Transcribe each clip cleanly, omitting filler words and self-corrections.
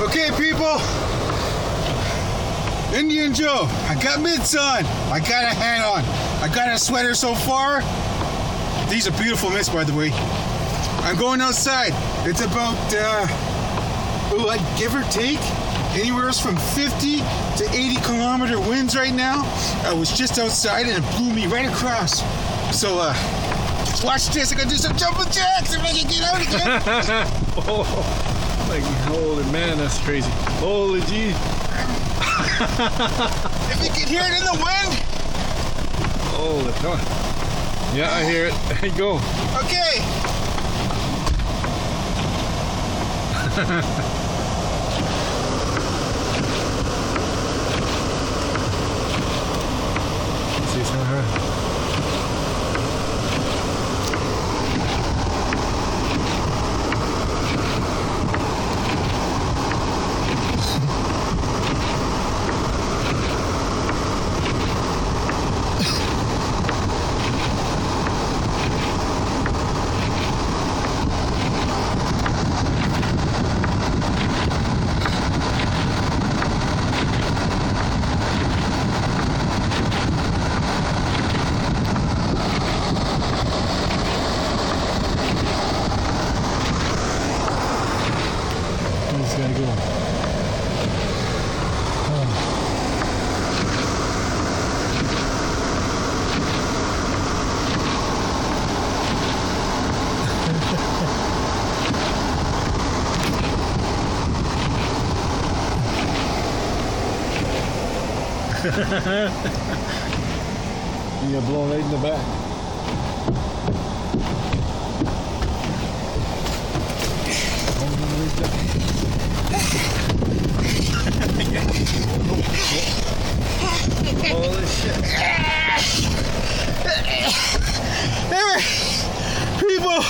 Okay, people. Indian Joe, I got mitts on. I got a hat on. I got a sweater so far. These are beautiful mitts, by the way. I'm going outside. It's about, give or take, anywhere from 50 to 80 kilometer winds right now. I was just outside and it blew me right across. So, watch this. I'm going to do some jumping jacks if I can get out again. Oh, like, holy man, that's crazy. Holy gee. If you can hear it in the wind. Holy God. Yeah, I hear it. There you go. Okay. See some of her. He's gotta go. You got blown right in the back. Holy shit. Anyway, people,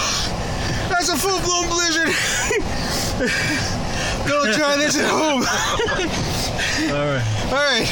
that's a full-blown blizzard. Don't try this at home. All right. All right.